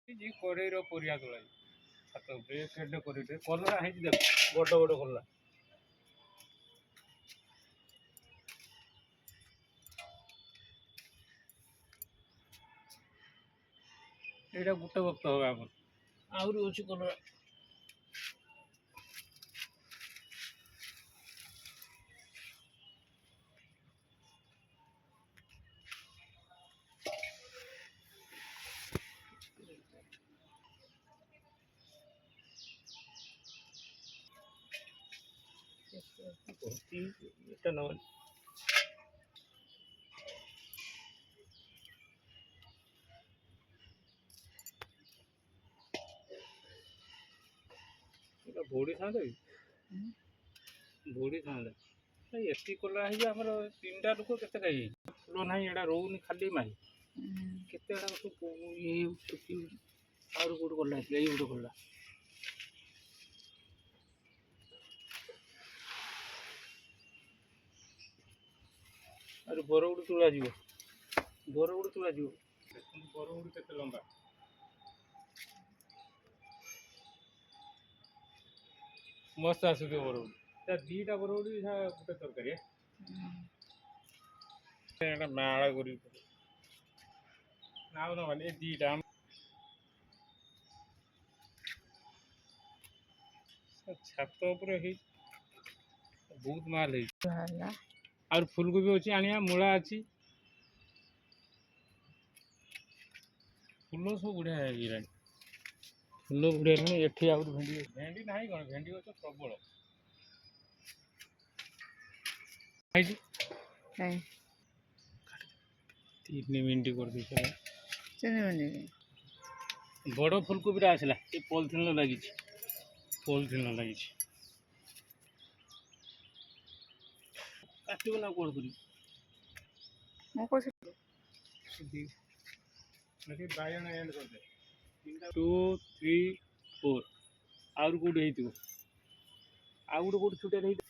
जी कोरेर परिया तोला छात उपरे केडे कोरेटे कलरा हेजी देख बड़ बड़ कलरा एटा गुटे वक्त हो हमर आउरी अछि कलरा এটা না এটা বড়ি থাঁদে ବଢ଼ି ଥାନ୍ତା ଏତିକି କଲା ହେଇକି ଆମର ତିନିଟା ଲୋକ କେତେ ଖାଇ ଫୁଲ ନାହିଁ ଏଇଟା ରହୁନି ଖାଲି ମାରି କେତେ ଏଇଟା ସବୁ ଇଏ ହେଉଛି ଆହୁରି କେଉଁଠି କଲା ହେଇଥିଲା ଏଇ ଗୋଟେ କଲା ଆହୁରି ବରଗୁଡ଼ି ତୁଳାଯିବ ବରଗୁଡ଼ି ତୁଳାଯିବ ଦେଖନ୍ତୁ ବରଗୁଡ଼ି କେତେ ଲମ୍ବା ମସ୍ତ ଆସୁଥିବ ବରଗୁଡ଼ି ତା ଦୁଇଟା ବରଗୁଡ଼ି ଗୋଟେ ତରକାରୀ ଏଇଟା ମାଳ କରିକି ନାଉ ନବାନି ଏ ଦୁଇଟା ଛାତ ଉପରେ ହେଇଛି ବହୁତ ମାଲ ହେଇଛି ଆଉ ଫୁଲକୋବି ଅଛି ଆଣିବା ମୂଳା ଅଛି ଫୁଲ ସବୁ ବଢ଼ିଆ ହେଇଗଲାଣି ଫୁଲ ବଢ଼ିଆ ହେଲାଣି ଏଠି ଆହୁରି ଭେଣ୍ଡି ଭେଣ୍ଡି ନାହିଁ କ'ଣ ଭେଣ୍ଡି ଗଛ ପ୍ରବଳ ଖାଇଛି 3 ମିନିଟ୍ କରିଦେଇଛ ବଡ଼ ଫୁଲକୋବିଟା ଆସିଲା ଏ ପଲିଥିନ ଲାଗିଛି କାଟିବ ନା କ'ଣ କରିବି ବାଇଗଣ ଏଣ୍ଡ କରିଦେ 2 3 4 ଆହୁରି କେଉଁଠି ହେଇଥିବ ଆଉ ଗୋଟେ କେଉଁଠି ଛୁଟିଆରେ ହେଇଥିବ